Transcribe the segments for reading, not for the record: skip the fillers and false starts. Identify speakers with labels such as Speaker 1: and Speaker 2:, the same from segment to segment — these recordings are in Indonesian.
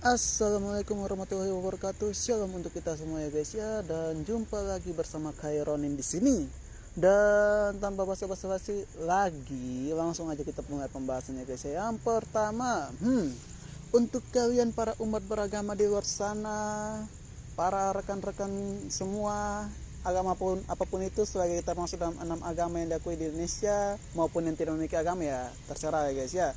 Speaker 1: Assalamualaikum warahmatullahi wabarakatuh. Shalom untuk kita semua ya guys ya, dan jumpa lagi bersama Khaironin di sini. Dan tanpa basa-basi lagi, langsung aja kita mulai pembahasannya guys ya. Yang pertama, untuk kalian para umat beragama di luar sana, para rekan-rekan semua, agama pun apapun itu, selagi kita masuk dalam 6 agama yang diakui di Indonesia maupun yang tidak memiliki agama, ya terserah ya guys ya.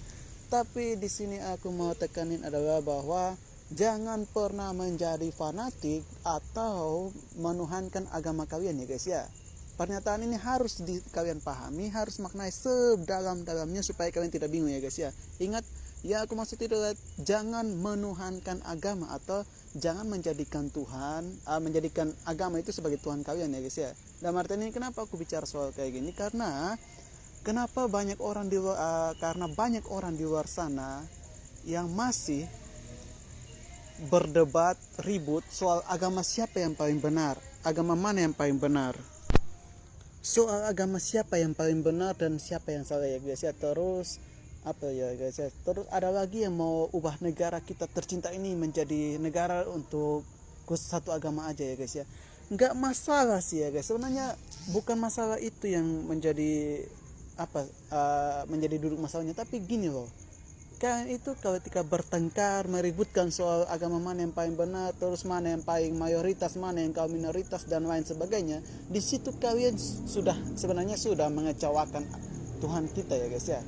Speaker 1: Tapi di sini aku mau tekanin adalah bahwa jangan pernah menjadi fanatik atau menuhankan agama kalian ya guys ya. Pernyataan ini harus kalian pahami, harus maknai sedalam-dalamnya supaya kalian tidak bingung ya guys ya. Ingat, ya aku maksud itu adalah jangan menuhankan agama atau jangan menjadikan menjadikan agama itu sebagai Tuhan kalian ya guys ya. Dalam artian ini kenapa aku bicara soal kayak gini? Karena banyak orang di luar sana yang masih berdebat, ribut soal agama siapa yang paling benar, agama mana yang paling benar. Soal agama siapa yang paling benar dan siapa yang salah ya guys ya. Terus apa ya guys ya, terus ada lagi yang mau ubah negara kita tercinta ini menjadi negara untuk khusus satu agama aja ya guys ya. Nggak masalah sih ya guys, sebenarnya bukan masalah itu yang menjadi menjadi duduk masalahnya. Tapi gini loh, kalian itu ketika bertengkar meributkan soal agama mana yang paling benar, terus mana yang paling mayoritas, mana yang kaum minoritas dan lain sebagainya, di situ kalian sebenarnya sudah mengecewakan Tuhan kita ya guys ya.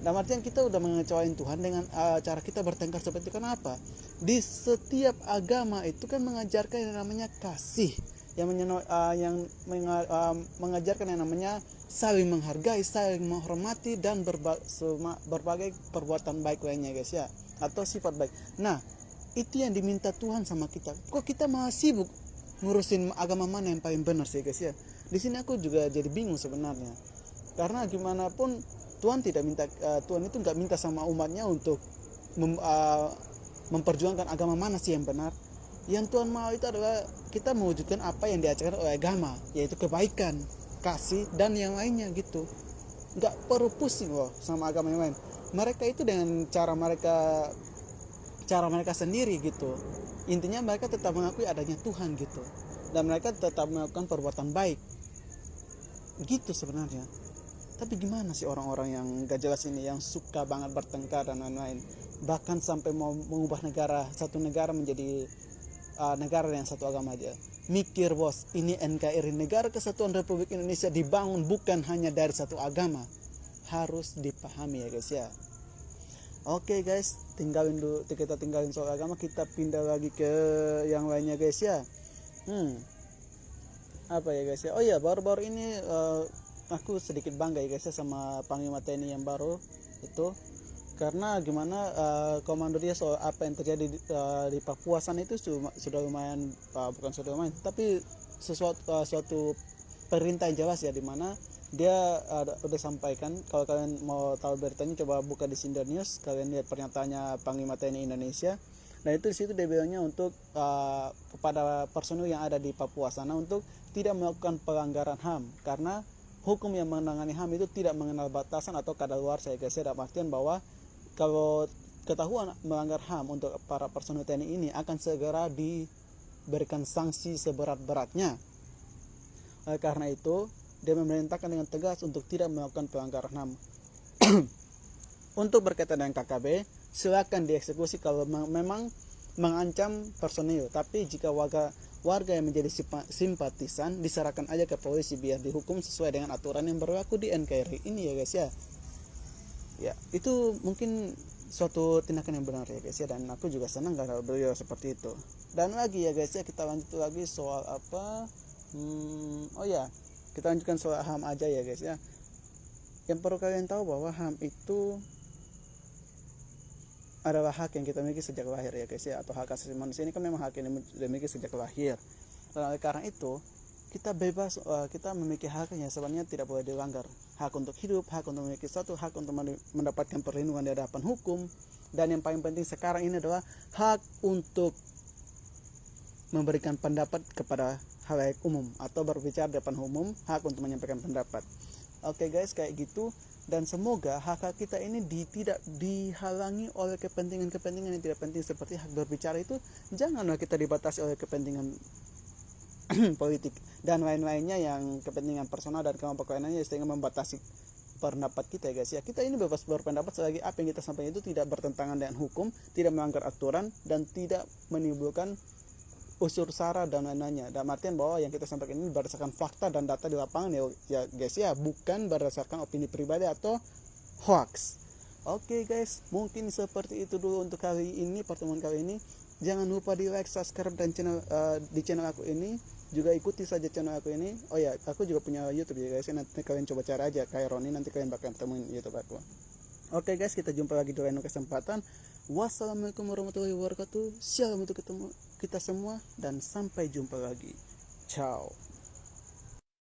Speaker 1: Dalam artian kita udah mengecewain Tuhan dengan cara kita bertengkar seperti itu. Kenapa? Di setiap agama itu kan mengajarkan yang namanya kasih, yang mengajarkan yang namanya saling menghargai, saling menghormati, dan berbagai perbuatan baik lainnya guys ya, atau sifat baik. Nah, itu yang diminta Tuhan sama kita. Kok kita malah sibuk ngurusin agama mana yang paling benar sih guys ya? Di sini aku juga jadi bingung sebenarnya. Karena gimana pun Tuhan itu nggak minta sama umatnya untuk memperjuangkan agama mana sih yang benar. Yang Tuhan mau itu adalah kita mewujudkan apa yang diajarkan oleh agama, yaitu kebaikan, kasih, dan yang lainnya gitu. Nggak perlu pusing loh sama agama yang lain. Mereka itu dengan cara mereka sendiri gitu. Intinya mereka tetap mengakui adanya Tuhan gitu, dan mereka tetap melakukan perbuatan baik gitu sebenarnya. Tapi gimana sih orang-orang yang gak jelas ini, yang suka banget bertengkar dan lain-lain, bahkan sampai mau mengubah satu negara menjadi negara yang satu agama aja. Mikir bos, ini NKRI, Negara Kesatuan Republik Indonesia, dibangun bukan hanya dari satu agama. Harus dipahami ya guys ya. Oke guys, kita tinggalin soal agama, kita pindah lagi ke yang lainnya guys ya. Apa ya guys ya, oh ya, baru-baru ini aku sedikit bangga ya guys ya sama Panglima TNI yang baru itu. Karena gimana, komando dia soal apa yang terjadi di Papua sana itu sudah lumayan, bukan sudah lumayan, tapi suatu perintah yang jelas ya, dimana dia udah sampaikan. Kalau kalian mau tahu beritanya, coba buka di Sinder News, kalian lihat pernyataannya Panglima TNI Indonesia. Nah itu di situ dia bilangnya untuk kepada personil yang ada di Papua sana untuk tidak melakukan pelanggaran HAM, karena hukum yang menangani HAM itu tidak mengenal batasan atau kadaluarsa ya guys ya. Dalam artian bahwa kalau ketahuan melanggar HAM untuk para personil TNI ini akan segera diberikan sanksi seberat-beratnya. Karena itu dia memerintahkan dengan tegas untuk tidak melakukan pelanggaran HAM. Untuk berkaitan dengan KKB, silakan dieksekusi kalau memang mengancam personil. Tapi jika warga yang menjadi simpatisan, diserahkan aja ke polisi biar dihukum sesuai dengan aturan yang berlaku di NKRI ini ya guys ya. Ya, itu mungkin suatu tindakan yang benar ya guys ya, dan aku juga senang kalau beliau seperti itu. Dan lagi ya guys ya, kita lanjut lagi soal apa? Kita lanjutkan soal HAM aja ya guys ya. Yang perlu kalian tahu bahwa HAM itu adalah hak yang kita miliki sejak lahir ya guys ya, atau hak asasi manusia ini kan memang hak yang dimiliki sejak lahir. Dan oleh karena itu kita bebas, kita memiliki hak yang sebenarnya tidak boleh dilanggar. Hak untuk hidup, hak untuk memiliki hak untuk mendapatkan perlindungan di hadapan hukum, dan yang paling penting sekarang ini adalah hak untuk memberikan pendapat kepada halayak umum atau berbicara di depan umum, hak untuk menyampaikan pendapat. Oke guys, kayak gitu. dan semoga hak kita ini tidak dihalangi oleh kepentingan-kepentingan yang tidak penting seperti hak berbicara itu. Janganlah kita dibatasi oleh kepentingan politik dan lain-lainnya yang kepentingan personal dan kelompok lainnya sehingga membatasi pendapat kita ya guys ya. Kita ini bebas berpendapat selagi apa yang kita sampaikan itu tidak bertentangan dengan hukum, tidak melanggar aturan, dan tidak menimbulkan unsur sara dan lain-lainnya. Dan artian bahwa yang kita sampaikan ini berdasarkan fakta dan data di lapangan ya guys ya, bukan berdasarkan opini pribadi atau hoax. Oke guys, mungkin seperti itu dulu untuk kali ini, pertemuan kali ini. Jangan lupa di like, subscribe dan di channel aku ini. Juga ikuti saja channel aku ini. Oh ya, aku juga punya YouTube ya guys. Nanti kalian coba cari aja kayak Roni, nanti kalian bakal temuin YouTube aku. Oke guys, kita jumpa lagi di lain kesempatan. Wassalamualaikum warahmatullahi wabarakatuh. Shalom untuk kita semua dan sampai jumpa lagi. Ciao.